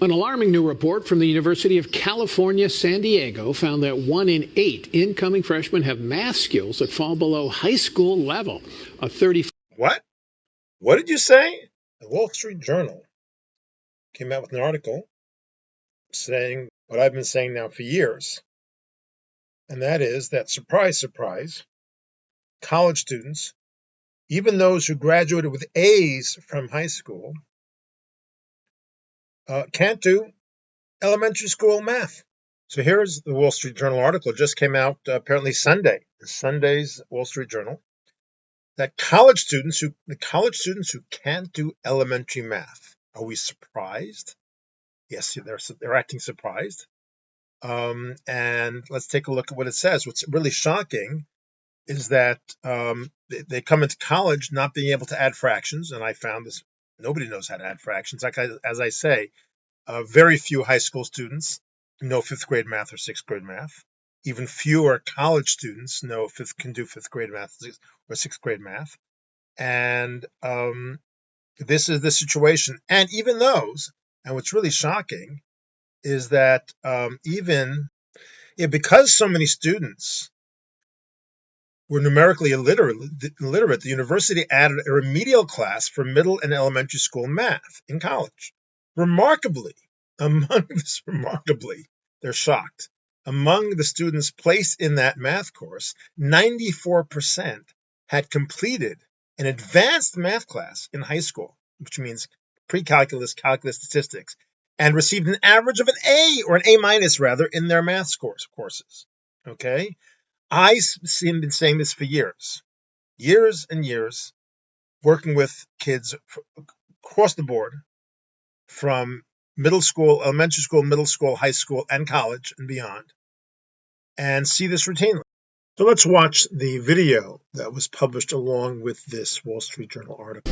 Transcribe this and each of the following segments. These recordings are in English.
An alarming new report from the University of California, San Diego found that 1 in 8 incoming freshmen have math skills that fall below high school level. A 30. What? What did you say? The Wall Street Journal came out with an article saying what I've been saying now for years. And that is that, surprise, surprise, college students, even those who graduated with A's from high school, can't do elementary school math. So here's the Wall Street Journal article. It just came out apparently Sunday's Wall Street Journal, that the college students who can't do elementary math. Are we surprised? Yes, they're acting surprised. And let's take a look at what it says. What's really shocking is that they come into college not being able to add fractions, and I found this. Nobody knows how to add fractions. As I say, very few high school students know fifth grade math or sixth grade math. Even fewer college students can do fifth grade math or sixth grade math. And this is the situation. And even those, and what's really shocking is that because so many students were numerically illiterate, the university added a remedial class for middle and elementary school math in college. Remarkably, they're shocked. Among the students placed in that math course, 94% had completed an advanced math class in high school, which means pre-calculus, calculus, statistics, and received an average of an A or an A minus rather in their math courses. Okay? I've been saying this for years and years, working with kids across the board from middle school, elementary school, middle school, high school, and college and beyond, and see this routinely. So let's watch the video that was published along with this Wall Street Journal article.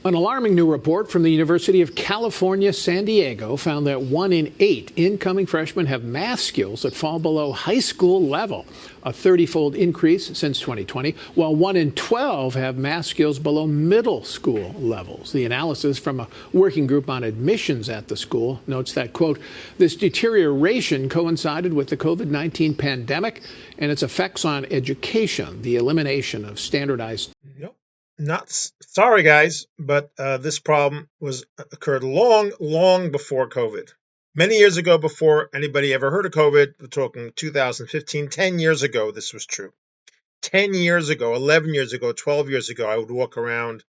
An alarming new report from the University of California, San Diego found that 1 in 8 incoming freshmen have math skills that fall below high school level, a 30-fold increase since 2020, while 1 in 12 have math skills below middle school levels. The analysis from a working group on admissions at the school notes that, quote, this deterioration coincided with the COVID-19 pandemic and its effects on education, the elimination of standardized. Sorry, guys, but this problem occurred long before COVID. Many years ago, before anybody ever heard of COVID, we're talking 2015, 10 years ago, this was true. 10 years ago, 11 years ago, 12 years ago, I would walk around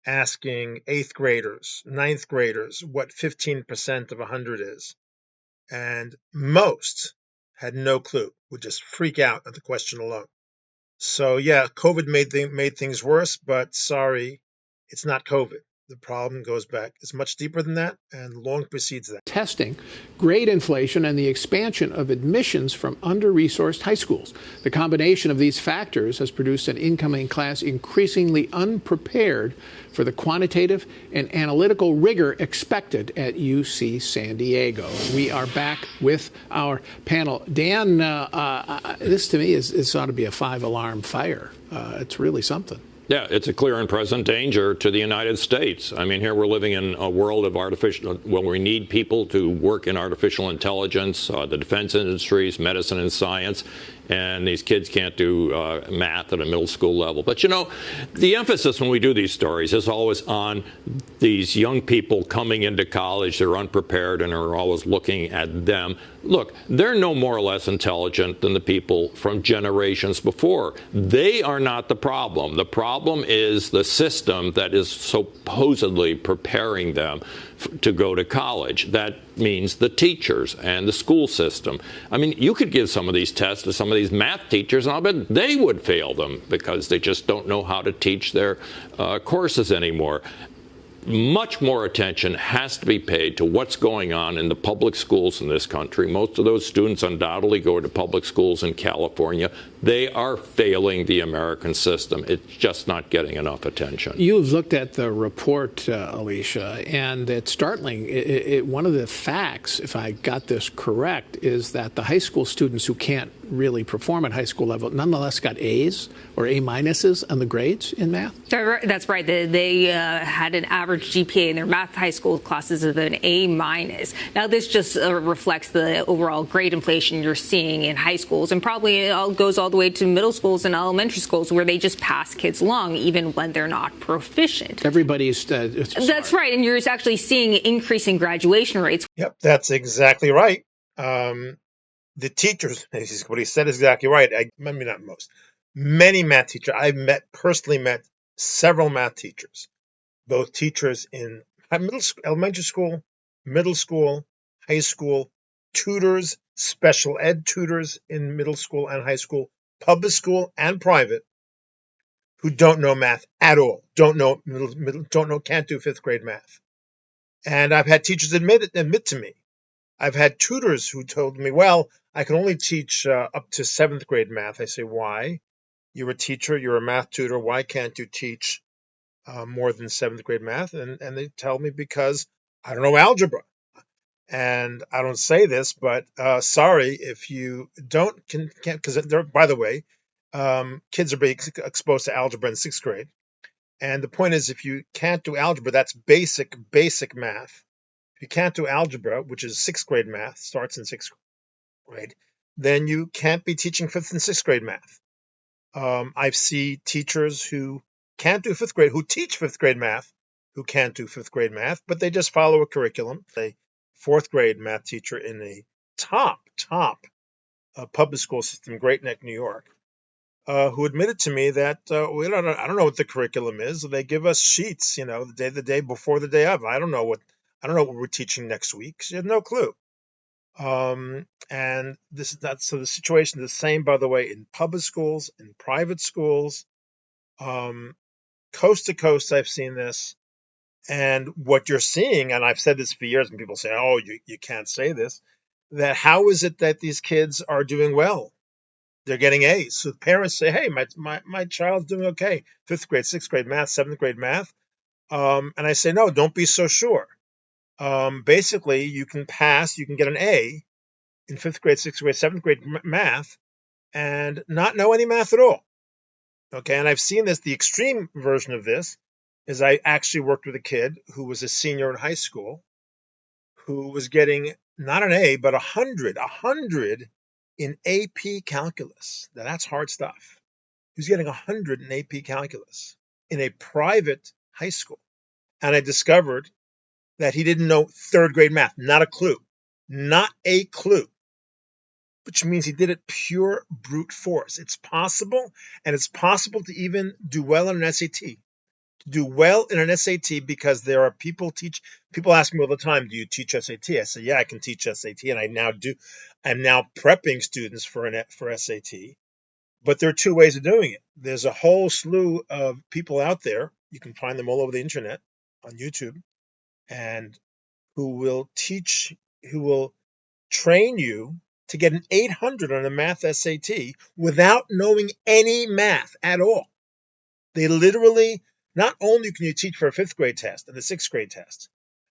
asking 8th graders, 9th graders, what 15% of 100 is. And most had no clue, would just freak out at the question alone. So, yeah, COVID made things worse, but sorry, it's not COVID. The problem goes back. It's much deeper than that and long precedes that. Testing, grade inflation, and the expansion of admissions from under-resourced high schools. The combination of these factors has produced an incoming class increasingly unprepared for the quantitative and analytical rigor expected at UC San Diego. We are back with our panel. Dan, this to me this ought to be a 5-alarm fire. It's really something. Yeah, it's a clear and present danger to the United States. I mean, here we're living in a world of we need people to work in artificial intelligence, the defense industries, medicine and science, and these kids can't do math at a middle school level. But, you know, the emphasis when we do these stories is always on these young people coming into college. They're unprepared and are always looking at them. Look, they're no more or less intelligent than the people from generations before. They are not the problem. The problem is the system that is supposedly preparing them to go to college. That means the teachers and the school system. I mean, you could give some of these tests to some of these math teachers, and I'll bet they would fail them because they just don't know how to teach their courses anymore. Much more attention has to be paid to what's going on in the public schools in this country. Most of those students undoubtedly go to public schools in California. They are failing the American system. It's just not getting enough attention. You've looked at the report, Alicia, and it's startling. One of the facts, if I got this correct, is that the high school students who can't really perform at high school level nonetheless got A's or A minuses on the grades in math? That's right. They had an average GPA in their math high school classes of an A minus. Now, this just reflects the overall grade inflation you're seeing in high schools, and probably it all goes all the way to middle schools and elementary schools where they just pass kids along even when they're not proficient. Everybody's That's right. And you're actually seeing increasing graduation rates. Yep, that's exactly right. The teachers, what he said is exactly right. Maybe not most. Many math teachers. I've personally met several math teachers, both teachers in elementary school, middle school, high school, tutors, special ed tutors in middle school and high school, public school and private, who don't know math at all. Don't know can't do fifth grade math. And I've had teachers admit to me. I've had tutors who told me, well, I can only teach up to seventh grade math. I say, why? You're a teacher, you're a math tutor. Why can't you teach more than seventh grade math? And they tell me because I don't know algebra. And I don't say this, but sorry if you can't, because by the way, kids are being exposed to algebra in sixth grade. And the point is, if you can't do algebra, that's basic math. If you can't do algebra, which is sixth grade math, starts in sixth grade, then you can't be teaching fifth and sixth grade math. I see teachers who can't do fifth grade, who teach fifth grade math, who can't do fifth grade math, but they just follow a curriculum. A fourth grade math teacher in a top public school system, Great Neck, New York, who admitted to me that I don't know what the curriculum is. They give us sheets, the day before, the day of. I don't know what we're teaching next week. She had no clue. And so the situation is the same, by the way, in public schools, in private schools, coast to coast. I've seen this, and what you're seeing, and I've said this for years, and people say, "Oh, you can't say this." That how is it that these kids are doing well? They're getting A's. So parents say, "Hey, my child's doing okay. Fifth grade, sixth grade math, seventh grade math." And I say, "No, don't be so sure. Basically, you can get an A in fifth grade, sixth grade, seventh grade math, and not know any math at all." Okay, and I've seen this. The extreme version of this is I actually worked with a kid who was a senior in high school, who was getting not an A, but 100 in AP calculus. Now that's hard stuff. He was getting 100 in AP calculus in a private high school. And I discovered that he didn't know third grade math, not a clue, which means he did it pure brute force. It's possible, and it's possible to even do well in an SAT. Because there are people ask me all the time, do you teach SAT? I say, yeah, I can teach SAT, and I now do. I'm now prepping students for SAT. But there are two ways of doing it. There's a whole slew of people out there. You can find them all over the internet on YouTube, and who will train you to get an 800 on a math SAT without knowing any math at all. They literally, not only can you teach for a fifth grade test and a sixth grade test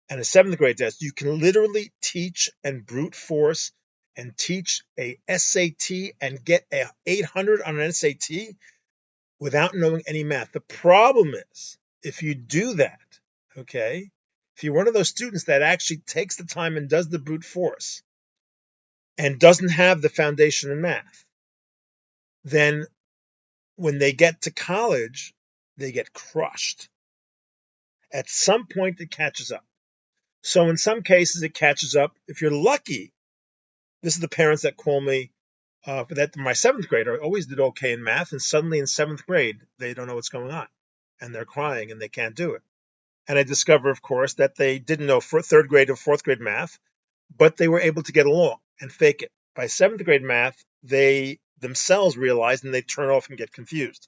and a seventh grade test, you can literally teach and brute force and teach a SAT and get a 800 on an SAT without knowing any math. The problem is, if you do that, okay, if you're one of those students that actually takes the time and does the brute force and doesn't have the foundation in math, then when they get to college, they get crushed. At some point, it catches up. So in some cases, it catches up. If you're lucky, this is the parents that call me for that. My seventh grader always did okay in math, and suddenly in seventh grade, they don't know what's going on, and they're crying, and they can't do it. And I discover, of course, that they didn't know for third grade or fourth grade math, but they were able to get along and fake it. By seventh grade math, they themselves realize, and they turn off and get confused.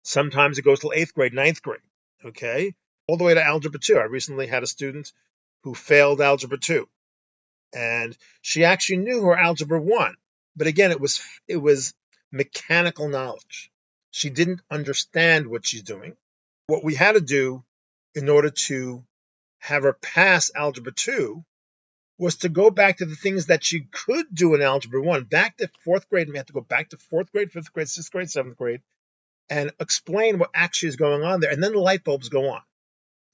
Sometimes it goes till eighth grade, ninth grade, okay? All the way to Algebra 2. I recently had a student who failed Algebra 2. And she actually knew her Algebra 1. But again, it was mechanical knowledge. She didn't understand what she's doing. What we had to do in order to have her pass Algebra 2 was to go back to the things that she could do in Algebra 1, back to fourth grade. And we have to go back to fourth grade, fifth grade, sixth grade, seventh grade, and explain what actually is going on there. And then the light bulbs go on.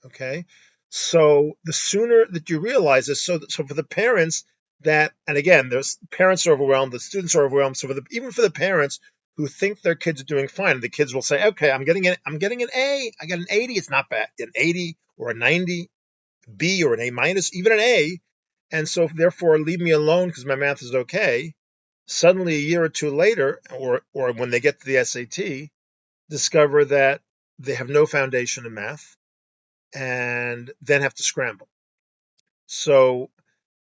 Okay. So the sooner that you realize this, so for the parents that, and again, there's parents are overwhelmed, the students are overwhelmed. So even for the parents who think their kids are doing fine, the kids will say, okay, I'm getting an A, I got an 80. It's not bad. An 80 or a 90, B or an A minus, even an A. And so therefore leave me alone because my math is okay. Suddenly a year or two later, or when they get to the SAT, discover that they have no foundation in math and then have to scramble. So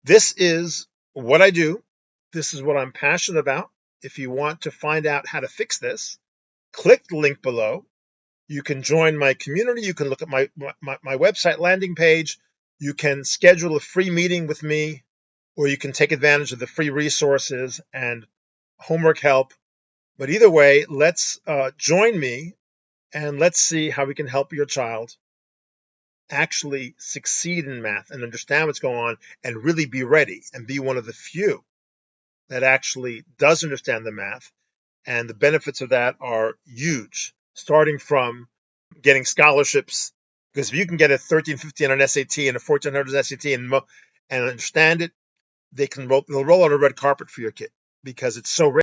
this is what I do. This is what I'm passionate about. If you want to find out how to fix this, click the link below. You can join my community. You can look at my website landing page. You can schedule a free meeting with me, or you can take advantage of the free resources and homework help. But either way, let's join me and let's see how we can help your child actually succeed in math and understand what's going on and really be ready and be one of the few that actually does understand the math. And the benefits of that are huge, starting from getting scholarships. Because if you can get a 1350 on an SAT and a 1400 SAT and understand it, they'll roll out a red carpet for your kid because it's so rare.